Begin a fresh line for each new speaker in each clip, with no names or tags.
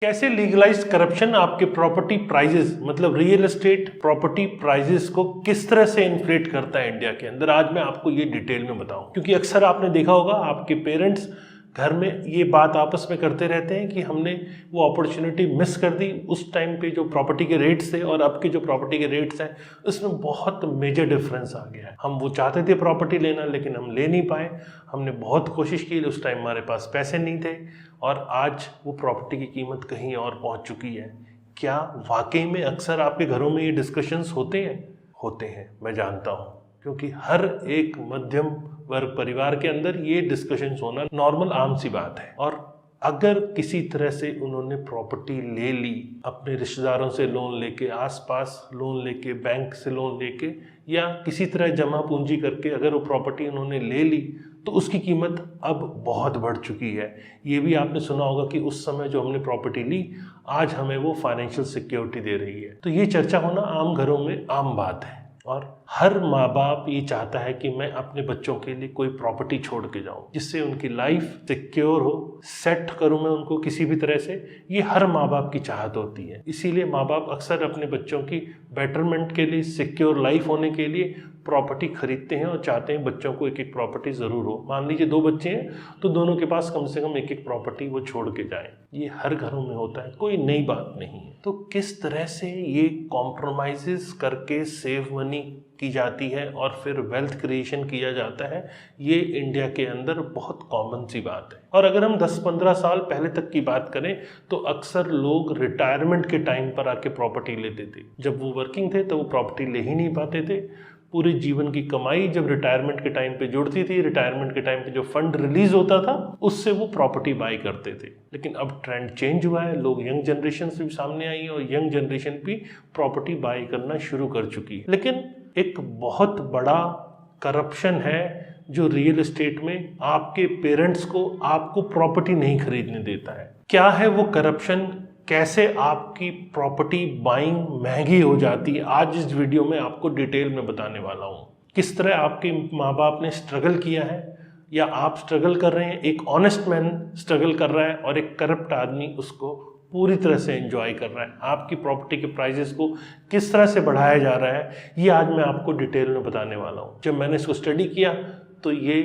कैसे legalised corruption आपके property prices मतलब रियल एस्टेट प्रॉपर्टी प्राइजेस को किस तरह से इन्फ्लेट करता है इंडिया के अंदर, आज मैं आपको ये डिटेल में बताऊं। क्योंकि अक्सर आपने देखा होगा आपके पेरेंट्स घर में ये बात आपस में करते रहते हैं कि हमने वो अपॉर्चुनिटी मिस कर दी। उस टाइम पे जो प्रॉपर्टी के रेट्स थे और अब के जो प्रॉपर्टी के रेट्स हैं उसमें बहुत मेजर डिफरेंस आ गया है। हम वो चाहते थे प्रॉपर्टी लेना लेकिन हम ले नहीं पाए। हमने बहुत कोशिश की, उस टाइम हमारे पास पैसे नहीं थे और आज वो प्रॉपर्टी की कीमत कहीं और पहुंच चुकी है। क्या वाकई में अक्सर आपके घरों में ये डिस्कशंस होते हैं? होते हैं, मैं जानता हूँ, क्योंकि हर एक मध्यम वर्ग परिवार के अंदर ये डिस्कशंस होना नॉर्मल आम सी बात है। और अगर किसी तरह से उन्होंने प्रॉपर्टी ले ली, अपने रिश्तेदारों से लोन लेके, आसपास लोन लेके, बैंक से लोन लेके या किसी तरह जमा पूंजी करके अगर वो प्रॉपर्टी उन्होंने ले ली तो उसकी कीमत अब बहुत बढ़ चुकी है। ये भी आपने सुना होगा कि उस समय जो हमने प्रॉपर्टी ली आज हमें वो फाइनेंशियल सिक्योरिटी दे रही है। तो ये चर्चा होना आम घरों में आम बात है और हर माँ बाप ये चाहता है कि मैं अपने बच्चों के लिए कोई प्रॉपर्टी छोड़ के जाऊं जिससे उनकी लाइफ सिक्योर हो, सेट करूं मैं उनको किसी भी तरह से। ये हर माँ बाप की चाहत होती है। इसीलिए माँ बाप अक्सर अपने बच्चों की बेटरमेंट के लिए, सिक्योर लाइफ होने के लिए प्रॉपर्टी खरीदते हैं और चाहते हैं बच्चों को एक एक प्रॉपर्टी ज़रूर हो। मान लीजिए 2 बच्चे हैं तो दोनों के पास कम से कम एक एक प्रॉपर्टी वो छोड़ के जाएं। ये हर घरों में होता है, कोई नई बात नहीं है। तो किस तरह से ये कॉम्प्रोमाइज़ेस करके सेव मनी की जाती है और फिर वेल्थ क्रिएशन किया जाता है, ये इंडिया के अंदर बहुत कॉमन सी बात है। और अगर हम 10-15 साल पहले तक की बात करें तो अक्सर लोग रिटायरमेंट के टाइम पर आके प्रॉपर्टी लेते थे। जब वो वर्किंग थे तो वो प्रॉपर्टी ले ही नहीं पाते थे। पूरे जीवन की कमाई जब रिटायरमेंट के टाइम पे जुड़ती थी, रिटायरमेंट के टाइम पे जो फंड रिलीज होता था उससे वो प्रॉपर्टी बाई करते थे। लेकिन अब ट्रेंड चेंज हुआ है, लोग यंग जनरेशन से भी सामने आई है और यंग जनरेशन भी प्रॉपर्टी बाई करना शुरू कर चुकी है। लेकिन एक बहुत बड़ा करप्शन है जो रियल एस्टेट में आपके पेरेंट्स को आपको प्रॉपर्टी नहीं खरीदने देता है। क्या है वो करप्शन? कैसे आपकी प्रॉपर्टी बाइंग महंगी हो जाती है, आज इस वीडियो में आपको डिटेल में बताने वाला हूँ। किस तरह आपके माँ बाप ने स्ट्रगल किया है या आप स्ट्रगल कर रहे हैं, एक ऑनेस्ट मैन स्ट्रगल कर रहा है और एक करप्ट आदमी उसको पूरी तरह से एंजॉय कर रहा है। आपकी प्रॉपर्टी के प्राइजेस को किस तरह से बढ़ाया जा रहा है, ये आज मैं आपको डिटेल में बताने वाला हूँ। जब मैंने इसको स्टडी किया तो ये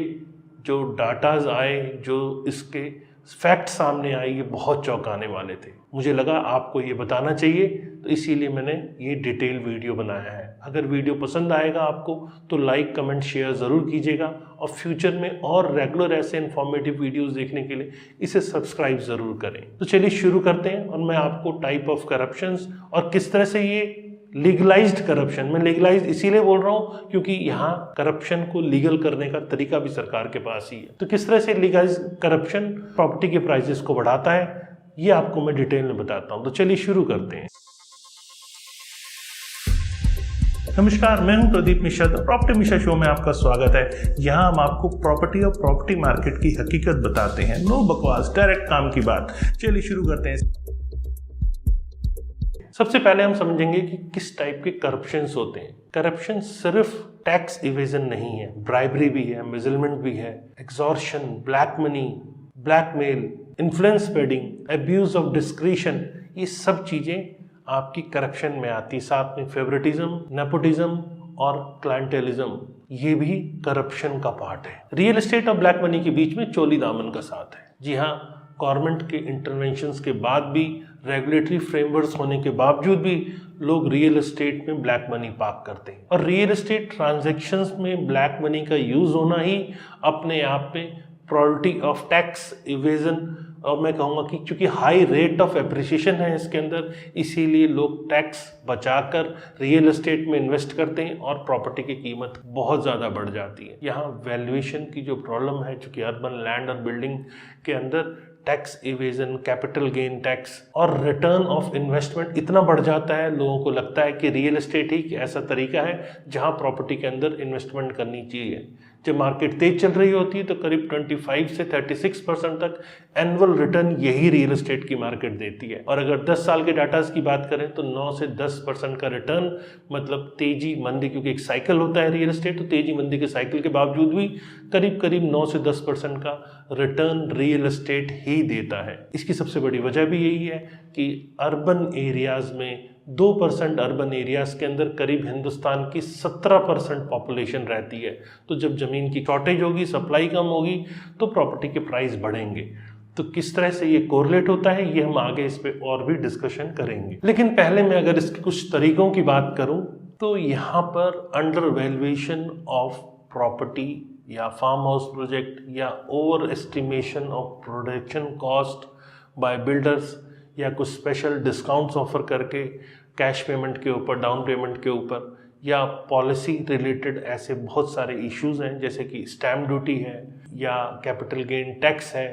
जो डाटाज आए, जो इसके फैक्ट सामने आए, ये बहुत चौंकाने वाले थे। मुझे लगा आपको ये बताना चाहिए, तो इसीलिए मैंने ये डिटेल वीडियो बनाया है। अगर वीडियो पसंद आएगा आपको तो लाइक, कमेंट, शेयर ज़रूर कीजिएगा और फ्यूचर में और रेगुलर ऐसे इन्फॉर्मेटिव वीडियोस देखने के लिए इसे सब्सक्राइब ज़रूर करें। तो चलिए शुरू करते हैं और मैं आपको टाइप ऑफ करप्शंस और किस तरह से ये लीगलाइज्ड करप्शन, मैं लीगलाइज्ड इसीलिए बोल रहा हूँ क्योंकि यहाँ करप्शन को लीगल करने का तरीका भी सरकार के पास ही है। तो किस तरह से लीगलाइज्ड करप्शन प्रॉपर्टी के प्राइसेस को बढ़ाता है ये आपको मैं डिटेल में बताता हूँ। तो चलिए शुरू करते हैं। नमस्कार, मैं हूं प्रदीप मिश्रा। प्रॉपर्टी मिश्रा शो में आपका स्वागत है। यहाँ हम आपको प्रॉपर्टी और प्रॉपर्टी मार्केट की हकीकत बताते हैं। नो बकवास, डायरेक्ट काम की बात। चलिए शुरू करते हैं। सबसे पहले हम समझेंगे कि किस टाइप के करप्शंस होते हैं। करप्शन सिर्फ टैक्स इवेजन नहीं है, ब्राइबरी भी है, एम्बेजलमेंट भी है, एक्सॉर्शन, black money, blackmail, influence spreading, abuse of discretion, ये सब चीजें आपकी करप्शन में आती। साथ में फेवरेटिज्म, नेपोटिज्म और क्लाइंटेलिज्म, ये भी करप्शन का पार्ट है। रियल एस्टेट और ब्लैक मनी के बीच में चोली दामन का साथ है। जी हाँ, गवर्नमेंट के इंटरवेंशंस के बाद भी, रेगुलेटरी फ्रेमवर्क्स होने के बावजूद भी लोग रियल एस्टेट में ब्लैक मनी पार्क करते हैं। और रियल एस्टेट ट्रांजैक्शंस में ब्लैक मनी का यूज होना ही अपने आप में प्रोबेबिलिटी ऑफ टैक्स इवेजन, और मैं कहूँगा कि चूंकि हाई रेट ऑफ एप्रिसिएशन है इसके अंदर, इसीलिए लोग टैक्स बचाकर रियल एस्टेट में इन्वेस्ट करते हैं और प्रॉपर्टी की कीमत बहुत ज़्यादा बढ़ जाती है। यहाँ वैल्यूएशन की जो प्रॉब्लम है, चूंकि अर्बन लैंड और बिल्डिंग के अंदर tax evasion, capital gain tax और रिटर्न ऑफ इन्वेस्टमेंट इतना बढ़ जाता है, लोगों को लगता है कि रियल एस्टेट ही ऐसा तरीका है जहां प्रॉपर्टी के अंदर इन्वेस्टमेंट करनी चाहिए। जब मार्केट तेज चल रही होती है तो करीब 25 से 36% तक एनुअल रिटर्न यही रियल एस्टेट की मार्केट देती है। और अगर 10 साल के डाटाज की बात करें तो 9 से 10% का रिटर्न, मतलब तेजी मंदी, क्योंकि एक साइकिल होता है रियल एस्टेट, तो तेजी मंदी के साइकिल के बावजूद भी करीब करीब 9 से 10% का रिटर्न रियल एस्टेट ही देता है। इसकी सबसे बड़ी वजह भी यही है कि अर्बन एरियाज में 2% अर्बन एरियाज के अंदर करीब हिंदुस्तान की 17% पॉपुलेशन रहती है। तो जब ज़मीन की शॉर्टेज होगी, सप्लाई कम होगी, तो प्रॉपर्टी के प्राइस बढ़ेंगे। तो किस तरह से ये कोरिलेट होता है, ये हम आगे इस पे और भी डिस्कशन करेंगे। लेकिन पहले मैं अगर इसके कुछ तरीकों की बात करूं तो यहाँ पर अंडर वैल्यूएशन ऑफ प्रॉपर्टी या फार्म हाउस प्रोजेक्ट या over estimation of production cost by builders या कुछ स्पेशल डिस्काउंट्स ऑफर करके कैश पेमेंट के ऊपर, डाउन पेमेंट के ऊपर, या पॉलिसी रिलेटेड ऐसे बहुत सारे इश्यूज़ हैं जैसे कि स्टैम्प ड्यूटी है या कैपिटल गेन टैक्स है।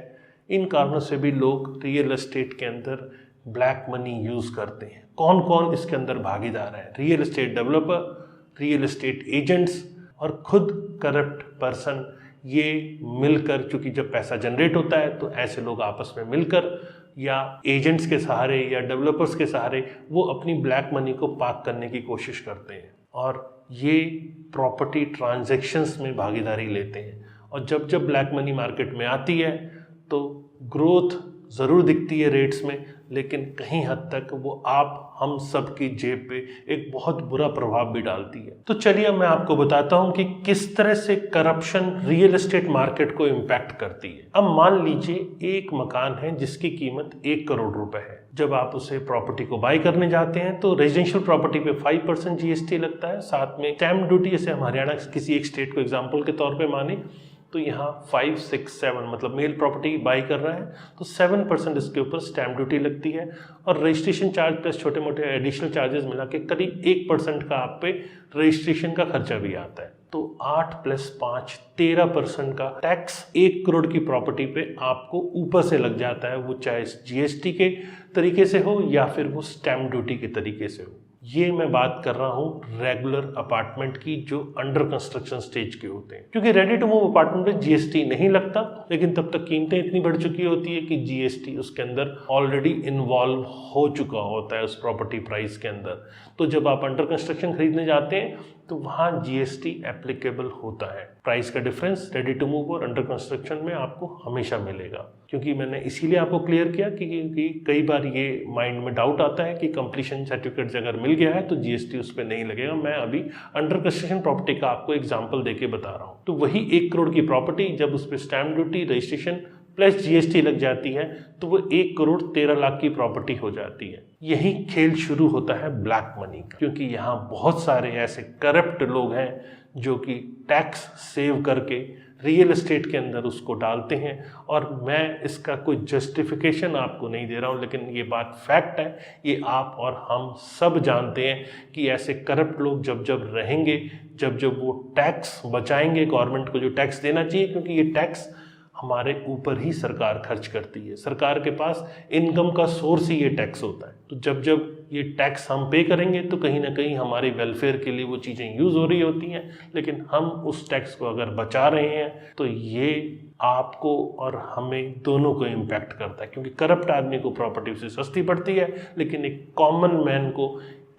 इन कारणों से भी लोग रियल एस्टेट के अंदर ब्लैक मनी यूज़ करते हैं। कौन कौन इसके अंदर भागीदार है? Real estate developer, real estate agents और खुद करप्ट पर्सन। ये मिलकर, चूँकि जब पैसा जनरेट होता है तो ऐसे लोग आपस में मिलकर या एजेंट्स के सहारे या डेवलपर्स के सहारे वो अपनी ब्लैक मनी को पार्क करने की कोशिश करते हैं और ये प्रॉपर्टी ट्रांजैक्शंस में भागीदारी लेते हैं। और जब जब ब्लैक मनी मार्केट में आती है तो ग्रोथ ज़रूर दिखती है रेट्स में, लेकिन कहीं हद तक वो आप हम सब की जेब पे एक बहुत बुरा प्रभाव भी डालती है। तो चलिए मैं आपको बताता हूँ कि किस तरह से करप्शन रियल एस्टेट मार्केट को इम्पैक्ट करती है। अब मान लीजिए एक मकान है जिसकी कीमत 1 करोड़ रुपए है। जब आप उसे प्रॉपर्टी को बाई करने जाते हैं तो रेजिडेंशियल प्रॉपर्टी पे 5% जीएसटी लगता है, साथ में स्टैम्प ड्यूटी, जैसे हम हरियाणा किसी एक स्टेट को एग्जाम्पल के तौर पर माने तो यहाँ 5, 6, 7 मतलब मेल प्रॉपर्टी बाई कर रहा है तो 7% इसके ऊपर स्टैम्प ड्यूटी लगती है और रजिस्ट्रेशन चार्ज प्लस छोटे मोटे एडिशनल चार्जेस मिला के करीब 1% का आप पे रजिस्ट्रेशन का खर्चा भी आता है। तो 8 + 5 13% का टैक्स 1 करोड़ की प्रॉपर्टी पे आपको ऊपर से लग जाता है, वो चाहे जीएसटी के तरीके से हो या फिर वो स्टैम्प ड्यूटी के तरीके से हो। ये मैं बात कर रहा हूँ रेगुलर अपार्टमेंट की जो अंडर कंस्ट्रक्शन स्टेज के होते हैं, क्योंकि रेडी टू मूव अपार्टमेंट में जीएसटी नहीं लगता, लेकिन तब तक कीमतें इतनी बढ़ चुकी होती है कि जीएसटी उसके अंदर ऑलरेडी इन्वॉल्व हो चुका होता है उस प्रॉपर्टी प्राइस के अंदर। तो जब आप अंडर कंस्ट्रक्शन खरीदने जाते हैं तो वहाँ जीएसटी एप्लीकेबल होता है। प्राइस का डिफरेंस रेडी टू मूव और अंडर कंस्ट्रक्शन में आपको हमेशा मिलेगा, क्योंकि मैंने इसीलिए आपको क्लियर किया कि कई बार ये माइंड में डाउट आता है कि कंप्लीशन सर्टिफिकेट अगर मिल गया है तो जीएसटी उस पर नहीं लगेगा। मैं अभी अंडर कंस्ट्रक्शन प्रॉपर्टी का आपको एग्जाम्पल देके बता रहा हूँ। तो वही 1 करोड़ की प्रॉपर्टी जब उस पर stamp duty, registration plus GST लग जाती है तो वो 1 करोड़ 13 लाख की प्रॉपर्टी हो जाती है। यही खेल शुरू होता है ब्लैक मनी का, क्योंकि यहाँ बहुत सारे ऐसे करप्ट लोग हैं जो कि टैक्स सेव करके रियल एस्टेट के अंदर उसको डालते हैं। और मैं इसका कोई जस्टिफिकेशन आपको नहीं दे रहा हूँ, लेकिन ये बात फैक्ट है, ये आप और हम सब जानते हैं कि ऐसे करप्ट लोग जब जब रहेंगे, जब जब वो टैक्स बचाएंगे गवर्नमेंट को जो टैक्स देना चाहिए, क्योंकि ये टैक्स हमारे ऊपर ही सरकार खर्च करती है, सरकार के पास इनकम का सोर्स ही ये टैक्स होता है। तो जब जब ये टैक्स हम पे करेंगे तो कहीं ना कहीं हमारे वेलफेयर के लिए वो चीज़ें यूज़ हो रही होती हैं, लेकिन हम उस टैक्स को अगर बचा रहे हैं तो ये आपको और हमें दोनों को इम्पैक्ट करता है, क्योंकि करप्ट आदमी को प्रॉपर्टी से सस्ती पड़ती है, लेकिन एक कॉमन मैन को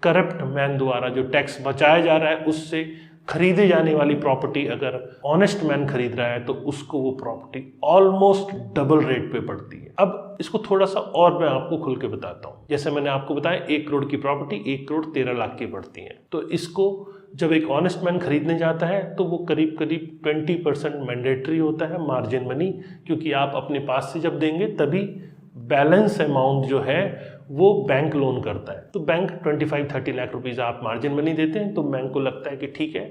करप्ट मैन द्वारा जो टैक्स बचाया जा रहा है उससे खरीदे जाने वाली प्रॉपर्टी अगर ऑनेस्ट मैन खरीद रहा है तो उसको वो प्रॉपर्टी ऑलमोस्ट डबल रेट पे पड़ती है। अब इसको थोड़ा सा और मैं आपको खुल के बताता हूँ। जैसे मैंने आपको बताया 1 करोड़ की प्रॉपर्टी 1 करोड़ 13 लाख की पड़ती है, तो इसको जब एक ऑनेस्ट मैन खरीदने जाता है तो वो करीब करीब 20% मैंडेटरी होता है मार्जिन मनी, क्योंकि आप अपने पास से जब देंगे तभी बैलेंस अमाउंट जो है वो बैंक लोन करता है। तो बैंक 25-30 लाख रुपीज़ आप मार्जिन मनी देते हैं तो बैंक को लगता है कि ठीक है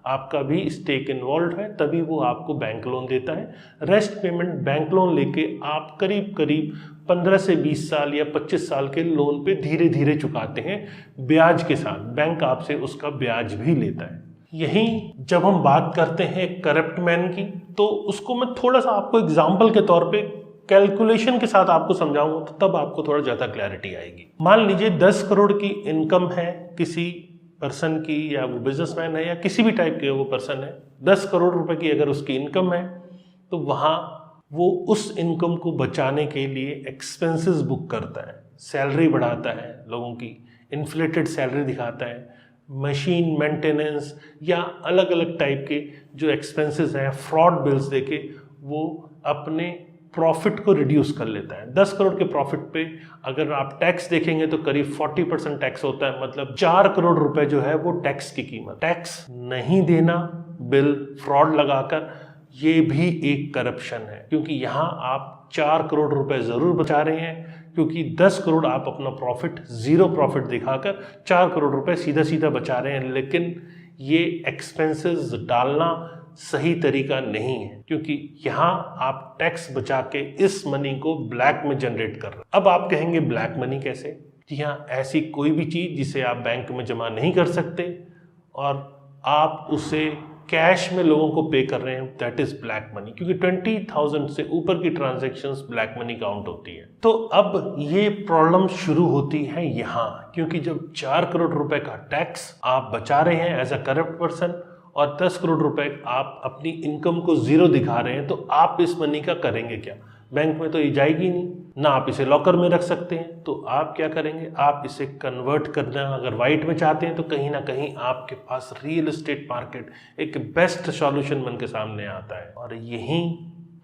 आपका भी स्टेक इन्वॉल्व है, तभी वो आपको बैंक लोन देता है। रेस्ट पेमेंट बैंक लोन लेके आप करीब करीब 15 से 20 साल या 25 साल के लोन पे धीरे धीरे चुकाते हैं ब्याज के साथ। बैंक आपसे उसका ब्याज भी लेता है। यहीं जब हम बात करते हैं करप्ट मैन की, तो उसको मैं थोड़ा सा आपको एग्जाम्पल के तौर पे कैलकुलेशन के साथ आपको समझाऊंगा, तो तब आपको थोड़ा ज़्यादा क्लैरिटी आएगी। मान लीजिए 10 करोड़ की इनकम है किसी पर्सन की, या वो बिजनेसमैन है या किसी भी टाइप के वो पर्सन है, 10 करोड़ रुपए की अगर उसकी इनकम है, तो वहाँ वो उस इनकम को बचाने के लिए एक्सपेंसेस बुक करता है, सैलरी बढ़ाता है लोगों की, इन्फ्लेटेड सैलरी दिखाता है, मशीन मेंटेनेंस या अलग अलग टाइप के जो एक्सपेंसेस हैं, फ्रॉड बिल्स देके वो अपने प्रॉफिट को रिड्यूस कर लेता है। 10 करोड़ के प्रॉफिट पे अगर आप टैक्स देखेंगे तो करीब 40% टैक्स होता है, मतलब 4 करोड़ रुपए जो है वो टैक्स की कीमत। टैक्स नहीं देना, बिल फ्रॉड लगाकर, ये भी एक करप्शन है, क्योंकि यहाँ आप 4 करोड़ रुपए जरूर बचा रहे हैं, क्योंकि 10 करोड़ आप अपना प्रॉफिट, जीरो प्रॉफिट दिखाकर 4 करोड़ रुपए सीधा सीधा बचा रहे हैं। लेकिन ये एक्सपेंसेस डालना सही तरीका नहीं है, क्योंकि यहाँ आप टैक्स बचा के इस मनी को ब्लैक में जनरेट कर रहे हैं। अब आप कहेंगे ब्लैक मनी कैसे? जी हाँ, ऐसी कोई भी चीज जिसे आप बैंक में जमा नहीं कर सकते और आप उसे कैश में लोगों को पे कर रहे हैं, दैट इज ब्लैक मनी, क्योंकि 20,000 से ऊपर की ट्रांजैक्शंस ब्लैक मनी काउंट होती है। तो अब ये प्रॉब्लम शुरू होती है यहाँ, क्योंकि जब 4 करोड़ रुपए का टैक्स आप बचा रहे हैं एज अ करप्ट पर्सन और 10 करोड़ रुपए आप अपनी इनकम को जीरो दिखा रहे हैं, तो आप इस मनी का करेंगे क्या? बैंक में तो ये जाएगी नहीं, ना आप इसे लॉकर में रख सकते हैं, तो आप क्या करेंगे? आप इसे कन्वर्ट करना अगर वाइट में चाहते हैं तो कहीं ना कहीं आपके पास रियल एस्टेट मार्केट एक बेस्ट सॉल्यूशन बन के सामने आता है। और यही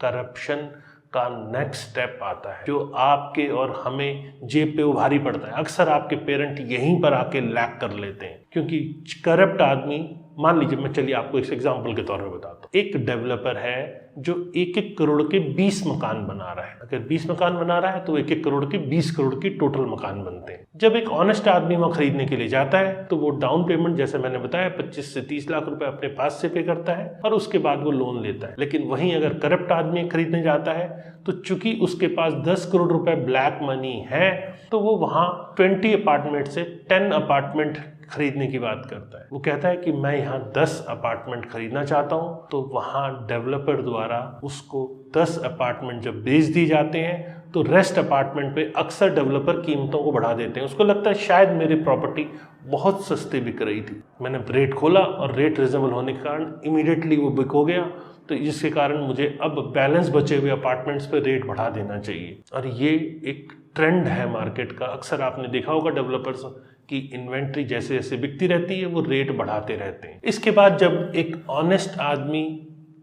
करप्शन का नेक्स्ट स्टेप आता है, जो आपके और हमें जेब पे उभारी पड़ता है। अक्सर आपके पेरेंट यहीं पर आके लैक कर लेते हैं, क्योंकि करप्ट आदमी, मान लीजिए, मैं चलिए आपको एक एग्जांपल के तौर पे बताता हूँ। एक डेवलपर है जो 1-1 करोड़ के 20 मकान बना रहा है। अगर 20 मकान बना रहा है तो 1-1 करोड़ के 20 करोड़ की टोटल मकान बनते हैं। जब एक ऑनेस्ट आदमी वहां खरीदने के लिए जाता है तो वो डाउन पेमेंट, जैसे मैंने बताया, 25 से 30 लाख रुपए अपने पास से पे करता है और उसके बाद वो लोन लेता है। लेकिन वहीं अगर करप्ट आदमी खरीदने जाता है तो चूंकि उसके पास 10 करोड़ रुपए ब्लैक मनी है, तो वो वहां 20 अपार्टमेंट से 10 अपार्टमेंट खरीदने की बात करता है। वो कहता है कि मैं यहाँ 10 अपार्टमेंट खरीदना चाहता हूँ, तो वहाँ डेवलपर द्वारा उसको 10 अपार्टमेंट जब बेच दी जाते हैं तो रेस्ट अपार्टमेंट पे अक्सर डेवलपर कीमतों को बढ़ा देते हैं। उसको लगता है शायद मेरी प्रॉपर्टी बहुत सस्ती बिक रही थी, मैंने रेट खोला और रेट रिजनेबल होने के कारण इमीडिएटली वो बिक हो गया, तो जिसके कारण मुझे अब बैलेंस बचे हुए अपार्टमेंट्स पे रेट बढ़ा देना चाहिए। और ये एक ट्रेंड है मार्केट का। अक्सर आपने देखा होगा डेवलपर्स की इन्वेंट्री जैसे जैसे बिकती रहती है वो रेट बढ़ाते रहते हैं। इसके बाद जब एक ऑनेस्ट आदमी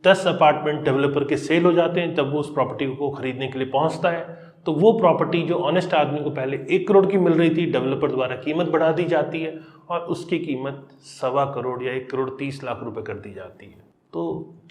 10 अपार्टमेंट डेवलपर के सेल हो जाते हैं, तब वो उस प्रॉपर्टी को खरीदने के लिए पहुंचता है, तो वो प्रॉपर्टी जो ऑनेस्ट आदमी को पहले 1 करोड़ की मिल रही थी, डेवलपर द्वारा कीमत बढ़ा दी जाती है और उसकी कीमत 1.25 करोड़ या 1 करोड़ 30 लाख रुपए कर दी जाती है। तो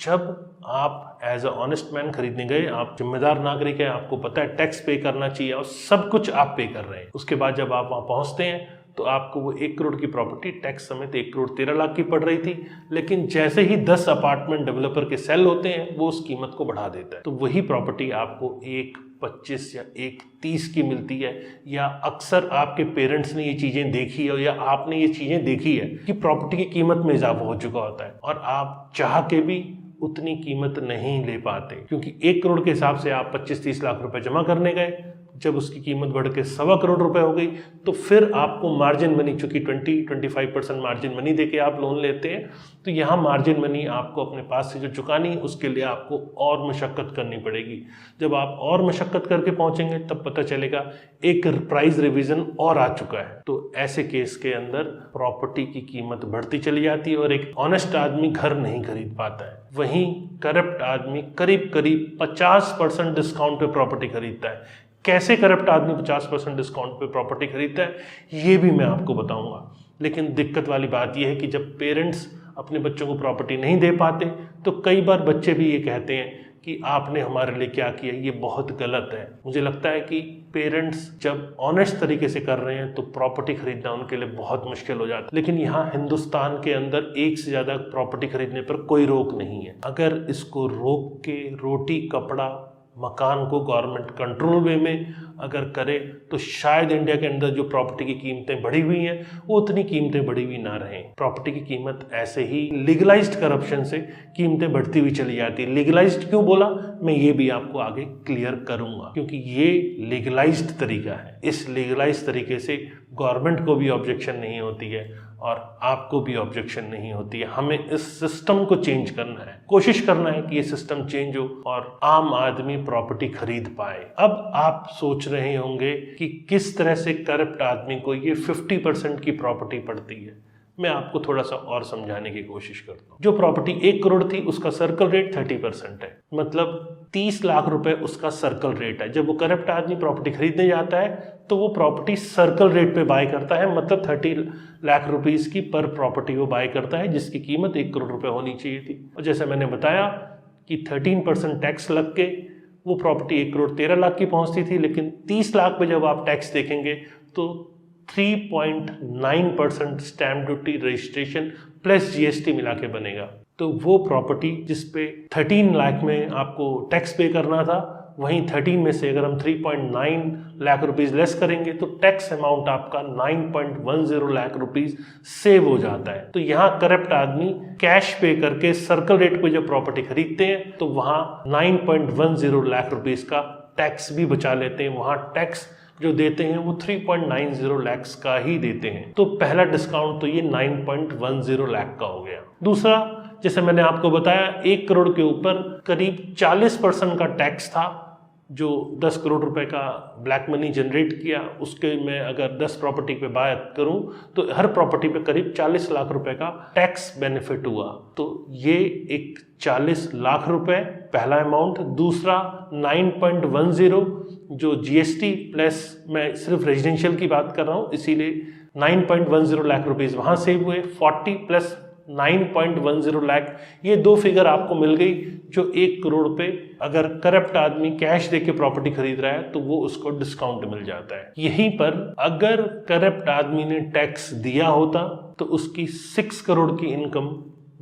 जब आप एज अ ऑनेस्ट मैन खरीदने गए, आप जिम्मेदार नागरिक हैं, आपको पता है टैक्स पे करना चाहिए और सब कुछ आप पे कर रहे हैं। उसके बाद जब आप वहाँ पहुँचते हैं तो आपको वो 1 करोड़ की प्रॉपर्टी टैक्स समेत 1 करोड़ 13 लाख की पड़ रही थी, लेकिन जैसे ही 10 अपार्टमेंट डेवलपर के सेल होते हैं वो उस कीमत को बढ़ा देता है। तो वही प्रॉपर्टी आपको 1.25 या 1.30 की मिलती है। या अक्सर आपके पेरेंट्स ने ये चीज़ें देखी है या आपने ये चीज़ें देखी है कि प्रॉपर्टी की कीमत में इजाफा हो चुका होता है और आप चाह के भी उतनी कीमत नहीं ले पाते, क्योंकि 1 करोड़ के हिसाब से आप 25-30 लाख रुपए जमा करने गए, जब उसकी कीमत बढ़ के 1.25 करोड़ रुपए हो गई तो फिर आपको मार्जिन मनी, चूंकि 20-25% मार्जिन मनी देके आप लोन लेते हैं, तो यहाँ मार्जिन मनी आपको अपने पास से जो चुकानी है उसके लिए आपको और मशक्कत करनी पड़ेगी। जब आप और मशक्कत करके पहुंचेंगे तब पता चलेगा एक प्राइस रिवीजन और आ चुका है। तो ऐसे केस के अंदर प्रॉपर्टी की कीमत बढ़ती चली जाती है और एक ऑनेस्ट आदमी घर नहीं खरीद पाता है। वहीं करप्ट आदमी करीब करीब 50% डिस्काउंट पे प्रॉपर्टी खरीदता है। कैसे करप्ट आदमी 50% डिस्काउंट पे प्रॉपर्टी खरीदता है ये भी मैं आपको बताऊंगा। लेकिन दिक्कत वाली बात यह है कि जब पेरेंट्स अपने बच्चों को प्रॉपर्टी नहीं दे पाते तो कई बार बच्चे भी ये कहते हैं कि आपने हमारे लिए क्या किया, ये बहुत गलत है। मुझे लगता है कि पेरेंट्स जब ऑनेस्ट तरीके से कर रहे हैं तो प्रॉपर्टी खरीदना उनके लिए बहुत मुश्किल हो जाता है। लेकिन यहाँ हिंदुस्तान के अंदर एक से ज़्यादा प्रॉपर्टी खरीदने पर कोई रोक नहीं है। अगर इसको रोक के रोटी कपड़ा मकान को गवर्नमेंट कंट्रोल वे में अगर करे तो शायद इंडिया के अंदर जो प्रॉपर्टी की कीमतें बढ़ी हुई हैं वो उतनी कीमतें बढ़ी हुई ना रहें। प्रॉपर्टी की कीमत ऐसे ही लीगलाइज्ड करप्शन से कीमतें बढ़ती हुई चली जाती है। लीगलाइज्ड क्यों बोला, मैं ये भी आपको आगे क्लियर करूंगा, क्योंकि ये लीगलाइज्ड तरीका है। इस लीगलाइज्ड तरीके से गवर्नमेंट को भी ऑब्जेक्शन नहीं होती है और आपको भी ऑब्जेक्शन नहीं होती है। हमें इस सिस्टम को चेंज करना है, कोशिश करना है कि ये सिस्टम चेंज हो और आम आदमी प्रॉपर्टी खरीद पाए। अब आप सोच रहे होंगे कि किस तरह से करप्ट आदमी को ये 50% की प्रॉपर्टी पड़ती है। मैं आपको थोड़ा सा और समझाने की कोशिश करता हूँ। जो प्रॉपर्टी 1 करोड़ थी उसका सर्कल रेट 30% है, मतलब 30 लाख रुपए उसका सर्कल रेट है। जब वो करप्ट आदमी प्रॉपर्टी खरीदने जाता है तो वो प्रॉपर्टी सर्कल रेट पे बाय करता है, मतलब 30 लाख रुपीस की पर प्रॉपर्टी वो बाय करता है, जिसकी कीमत 1 करोड़ रुपए होनी चाहिए थी। और जैसे मैंने बताया कि 13% टैक्स लग के वो प्रॉपर्टी 1 करोड़ 13 लाख की पहुंचती थी, लेकिन 30 लाख पे जब आप टैक्स देखेंगे तो 3.9% stamp duty, registration plus GST मिला के बनेगा। तो वो प्रॉपर्टी जिस पे 13 लाख में आपको टैक्स पे करना था, वहीं 13 में से अगर हम 3.9 लाख रुपीस लेस करेंगे तो टैक्स अमाउंट आपका 9.10 लाख रुपीस सेव हो जाता है। तो यहाँ करप्ट आदमी कैश पे करके सर्कल रेट पे जब प्रॉपर्टी खरीदते हैं तो वहाँ 9.10 लाख रुपीस का टैक्स भी बचा लेते हैं। वहाँ टैक्स जो देते हैं वो 3.90 लाख का ही देते हैं। तो पहला डिस्काउंट तो ये 9.10 लाख का हो गया। दूसरा, जैसे मैंने आपको बताया 1 करोड़ के ऊपर करीब 40% का टैक्स था जो 10 करोड़ रुपए का ब्लैक मनी जनरेट किया। उसके मैं अगर 10 प्रॉपर्टी पे बात करूं तो हर प्रॉपर्टी पे करीब 40 लाख रुपए का टैक्स बेनिफिट हुआ। तो ये एक 40 लाख रुपए पहला अमाउंट। दूसरा 9.10 जो जीएसटी प्लस, मैं सिर्फ रेजिडेंशियल की बात कर रहा हूँ इसीलिए 9.10 लाख रुपीस वहाँ सेव हुए। 40 प्लस 9.10 लाख, ये दो फिगर आपको मिल गई जो 1 करोड़ पे अगर करप्ट आदमी कैश देके प्रॉपर्टी खरीद रहा है तो वो उसको डिस्काउंट मिल जाता है। यहीं पर अगर करप्ट आदमी ने टैक्स दिया होता तो उसकी 6 करोड़ की इनकम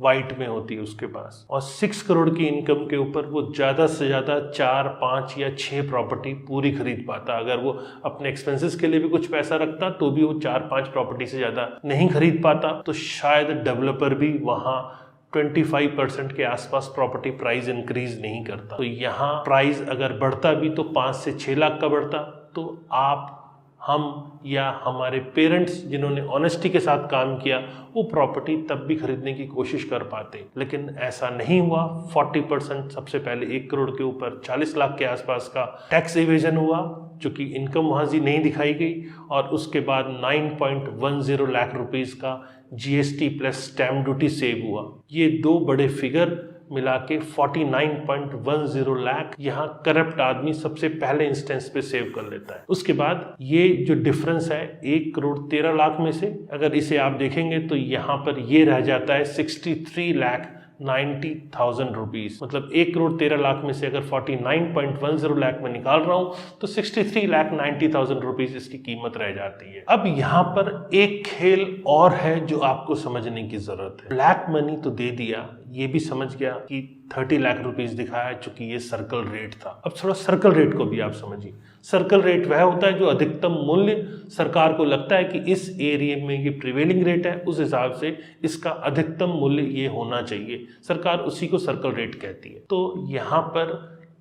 वाइट में होती है उसके पास, और 6 करोड़ की इनकम के ऊपर वो ज़्यादा से ज़्यादा 4, 5 या 6 प्रॉपर्टी पूरी खरीद पाता। अगर वो अपने एक्सपेंसेस के लिए भी कुछ पैसा रखता तो भी वो 4-5 प्रॉपर्टी से ज़्यादा नहीं खरीद पाता। तो शायद डेवलपर भी वहाँ 25% के आसपास प्रॉपर्टी प्राइस इंक्रीज नहीं करता। तो यहाँ प्राइस अगर बढ़ता भी तो 5 से 6 लाख का बढ़ता, तो आप, हम या हमारे पेरेंट्स जिन्होंने ऑनेस्टी के साथ काम किया वो प्रॉपर्टी तब भी खरीदने की कोशिश कर पाते। लेकिन ऐसा नहीं हुआ। 40% सबसे पहले 1 करोड़ के ऊपर 40 लाख के आसपास का टैक्स इवेजन हुआ, जो कि इनकम वहाँ से नहीं दिखाई गई, और उसके बाद 9.10 लाख रुपीस का GST plus stamp duty save हुआ। ये दो बड़े फिगर मिला के 49.10 लाख यहाँ करप्ट आदमी सबसे पहले इंस्टेंस पे सेव कर लेता है। उसके बाद ये जो डिफरेंस है 1 करोड़ 13 लाख में से, अगर इसे आप देखेंगे तो यहाँ पर ये रह जाता है 63,90,000 रुपीज। मतलब 1 करोड़ 13 लाख में से अगर 49.10 लाख में निकाल रहा हूँ तो 63,90,000 रुपीज इसकी कीमत रह जाती है। अब यहाँ पर एक खेल और है जो आपको समझने की जरूरत है। ब्लैक मनी तो दे दिया, ये भी समझ गया कि 30 लाख रुपीस दिखाया, चूंकि ये सर्कल रेट था। अब थोड़ा सर्कल रेट को भी आप समझिए। सर्कल रेट वह होता है जो अधिकतम मूल्य सरकार को लगता है कि इस एरिया में ये प्रिवेलिंग रेट है, उस हिसाब से इसका अधिकतम मूल्य ये होना चाहिए। सरकार उसी को सर्कल रेट कहती है। तो यहाँ पर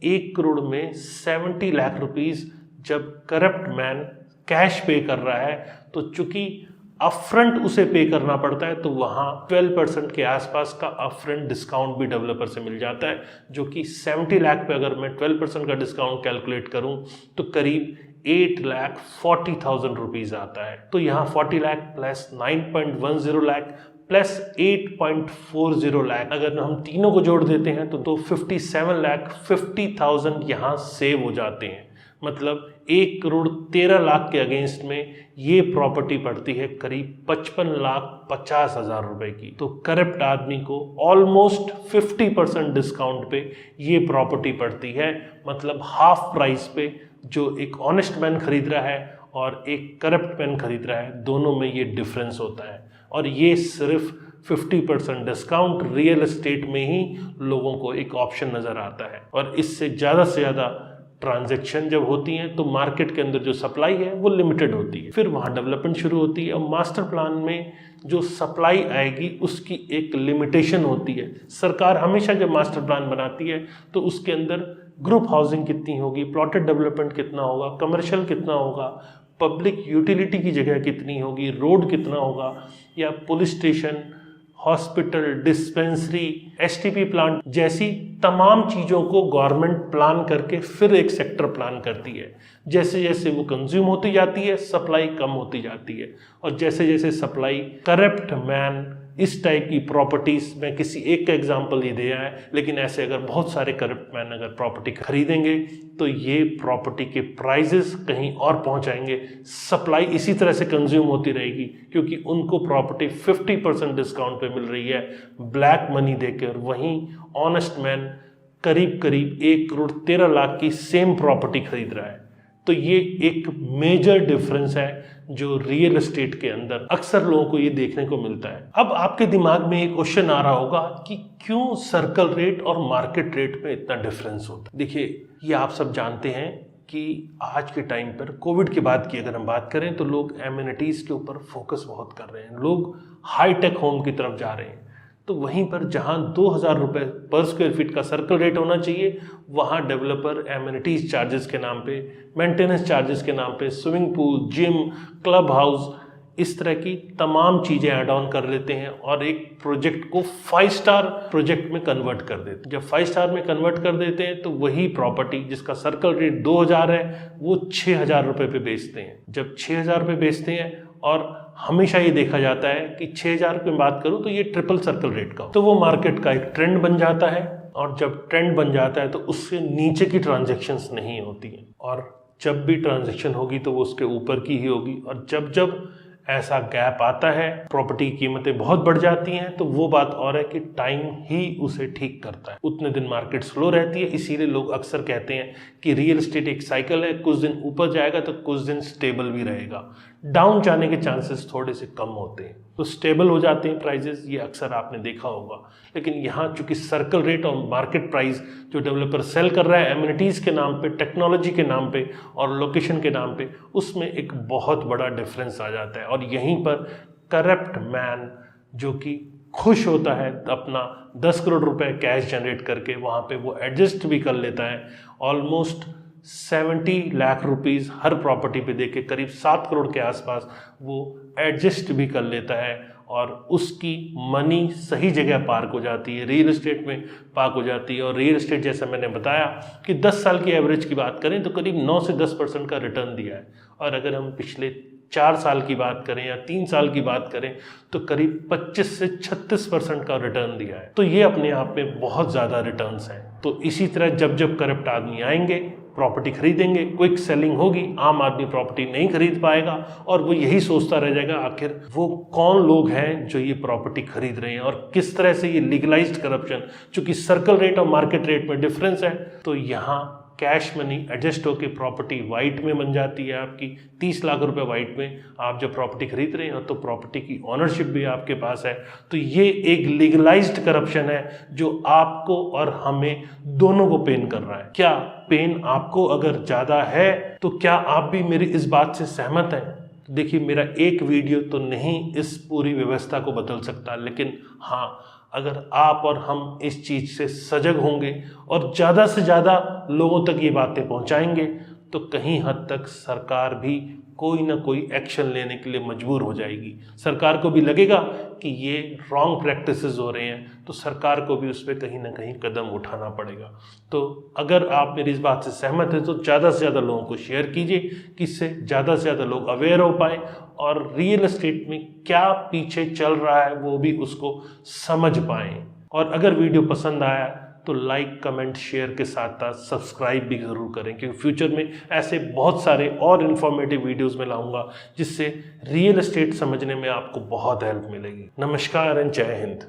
1 करोड़ में 70 लाख रुपीस जब करप्ट मैन कैश पे कर रहा है तो चूंकि अपफ्रंट उसे पे करना पड़ता है, तो वहाँ 12% के आसपास का अपफ्रंट डिस्काउंट भी डेवलपर से मिल जाता है, जो कि 70 लाख पे अगर मैं 12% का डिस्काउंट कैलकुलेट करूं तो करीब 8,40,000 रुपीज आता है। तो यहाँ 40 लाख प्लस 9.10 लाख प्लस 8.40 लाख, अगर हम तीनों को जोड़ देते हैं तो 57,50,000 यहाँ सेव हो जाते हैं। मतलब 1 करोड़ 13 लाख के अगेंस्ट में ये प्रॉपर्टी पड़ती है करीब 55,50,000 रुपए की। तो करप्ट आदमी को ऑलमोस्ट 50% डिस्काउंट पे ये प्रॉपर्टी पड़ती है, मतलब हाफ प्राइस पे जो एक ऑनेस्ट मैन खरीद रहा है और एक करप्ट मैन खरीद रहा है, दोनों में ये डिफरेंस होता है। और ये सिर्फ 50% डिस्काउंट रियल एस्टेट में ही लोगों को एक ऑप्शन नज़र आता है, और इससे ज़्यादा ट्रांजैक्शन जब होती हैं तो मार्केट के अंदर जो सप्लाई है वो लिमिटेड होती है, फिर वहाँ डेवलपमेंट शुरू होती है और मास्टर प्लान में जो सप्लाई आएगी उसकी एक लिमिटेशन होती है। सरकार हमेशा जब मास्टर प्लान बनाती है तो उसके अंदर ग्रुप हाउसिंग कितनी होगी, प्लॉटेड डेवलपमेंट कितना होगा, कमर्शियल कितना होगा, पब्लिक यूटिलिटी की जगह कितनी होगी, रोड कितना होगा, या police station, hospital, dispensary, STP plant जैसी तमाम चीज़ों को गवर्नमेंट प्लान करके फिर एक सेक्टर प्लान करती है। जैसे जैसे वो कंज्यूम होती जाती है सप्लाई कम होती जाती है, और जैसे जैसे सप्लाई करप्ट मैन इस टाइप की प्रॉपर्टीज में किसी एक का एग्जांपल ही दिया है, लेकिन ऐसे अगर बहुत सारे करप्ट मैन अगर प्रॉपर्टी खरीदेंगे तो ये प्रॉपर्टी के प्राइजेस कहीं और पहुंचाएंगे। सप्लाई इसी तरह से कंज्यूम होती रहेगी क्योंकि उनको प्रॉपर्टी 50% डिस्काउंट पे मिल रही है ब्लैक मनी देकर, वहीं ऑनेस्ट मैन करीब करीब 1,13,00,000 की सेम प्रॉपर्टी खरीद रहा है। तो ये एक मेजर डिफरेंस है जो रियल एस्टेट के अंदर अक्सर लोगों को ये देखने को मिलता है। अब आपके दिमाग में एक क्वेश्चन आ रहा होगा कि क्यों सर्कल रेट और मार्केट रेट में इतना डिफरेंस होता है। देखिए, ये आप सब जानते हैं कि आज के टाइम पर कोविड के बाद की अगर हम बात करें तो लोग एमिनिटीज के ऊपर फोकस बहुत कर रहे हैं, लोग हाईटेक होम की तरफ जा रहे हैं। तो वहीं पर जहां 2,000 रुपये पर स्क्वायर फीट का सर्कल रेट होना चाहिए, वहां डेवलपर एमिनिटीज चार्जेस के नाम पे, मेंटेनेंस चार्जेस के नाम पे swimming pool, gym, club house, इस तरह की तमाम चीज़ें ऐड ऑन कर लेते हैं और एक प्रोजेक्ट को 5 स्टार प्रोजेक्ट में कन्वर्ट कर देते हैं। जब 5 स्टार में कन्वर्ट कर देते हैं तो वही प्रॉपर्टी जिसका सर्कल रेट 2,000 है वो 6,000 रुपये पे बेचते हैं। जब 6,000 रुपये बेचते हैं, और हमेशा ये देखा जाता है कि 6,000 की बात करूं तो ये ट्रिपल सर्कल रेट का, तो वो मार्केट का एक ट्रेंड बन जाता है, और जब ट्रेंड बन जाता है तो उससे नीचे की ट्रांजैक्शंस नहीं होती हैं, और जब भी ट्रांजैक्शन होगी तो वो उसके ऊपर की ही होगी। और जब जब ऐसा गैप आता है, प्रॉपर्टी की कीमतें बहुत बढ़ जाती हैं, तो वो बात और है कि टाइम ही उसे ठीक करता है। उतने दिन मार्केट स्लो रहती है, इसीलिए लोग अक्सर कहते हैं कि रियल एस्टेट एक साइकिल है, कुछ दिन ऊपर जाएगा तो कुछ दिन स्टेबल भी रहेगा, डाउन जाने के चांसेस थोड़े से कम होते हैं। तो स्टेबल हो जाते हैं प्राइजेस, ये अक्सर आपने देखा होगा। लेकिन यहाँ चूंकि सर्कल रेट और मार्केट प्राइस जो डेवलपर सेल कर रहा है एमिनिटीज के नाम पे, टेक्नोलॉजी के नाम पे और लोकेशन के नाम पे, उसमें एक बहुत बड़ा डिफरेंस आ जाता है। और यहीं पर करप्ट मैन जो कि खुश होता है अपना 10 करोड़ रुपए कैश जनरेट करके, वहाँ पे वो एडजस्ट भी कर लेता है। ऑलमोस्ट 70 लाख रुपीस हर प्रॉपर्टी पे देके करीब 7 करोड़ के आसपास वो एडजस्ट भी कर लेता है, और उसकी मनी सही जगह पार्क हो जाती है, रियल एस्टेट में पार्क हो जाती है। और रियल एस्टेट जैसा मैंने बताया कि 10 साल की एवरेज की बात करें तो करीब 9 से 10% का रिटर्न दिया है, और अगर हम पिछले 4 साल की बात करें या 3 साल की बात करें तो करीब 25 से 36% का रिटर्न दिया है। तो ये अपने आप में बहुत ज़्यादा रिटर्न्स हैं। तो इसी तरह जब जब करप्ट आदमी आएंगे, प्रॉपर्टी खरीदेंगे, क्विक सेलिंग होगी, आम आदमी प्रॉपर्टी नहीं खरीद पाएगा, और वो यही सोचता रह जाएगा आखिर वो कौन लोग हैं जो ये प्रॉपर्टी खरीद रहे हैं, और किस तरह से ये लीगलाइज्ड करप्शन, चूंकि सर्कल रेट और मार्केट रेट में डिफरेंस है, तो यहाँ कैश मनी एडजस्ट होकर प्रॉपर्टी वाइट में बन जाती है आपकी। 30 लाख रुपए वाइट में आप जब प्रॉपर्टी खरीद रहे हैं तो प्रॉपर्टी की ऑनरशिप भी आपके पास है। तो ये एक लीगलाइज्ड करप्शन है जो आपको और हमें दोनों को पेन कर रहा है। क्या पेन आपको अगर ज़्यादा है तो क्या आप भी मेरी इस बात से सहमत हैं? देखिए, मेरा एक वीडियो तो नहीं इस पूरी व्यवस्था को बदल सकता, लेकिन हाँ, अगर आप और हम इस चीज़ से सजग होंगे और ज़्यादा से ज़्यादा लोगों तक ये बातें पहुंचाएंगे तो कहीं हद तक सरकार भी कोई ना कोई एक्शन लेने के लिए मजबूर हो जाएगी। सरकार को भी लगेगा कि ये रॉन्ग प्रैक्टिसेस हो रहे हैं, तो सरकार को भी उस पर कहीं ना कहीं कदम उठाना पड़ेगा। तो अगर आप मेरी इस बात से सहमत हैं तो ज़्यादा से ज़्यादा लोगों को शेयर कीजिए कि इससे ज़्यादा से ज़्यादा लोग अवेयर हो पाएँ और रियल एस्टेट में क्या पीछे चल रहा है वो भी उसको समझ पाएँ। और अगर वीडियो पसंद आया तो लाइक, कमेंट, शेयर के साथ साथ सब्सक्राइब भी ज़रूर करें, क्योंकि फ्यूचर में ऐसे बहुत सारे और इन्फॉर्मेटिव वीडियोस में लाऊंगा जिससे रियल एस्टेट समझने में आपको बहुत हेल्प मिलेगी। नमस्कार एंड जय हिंद।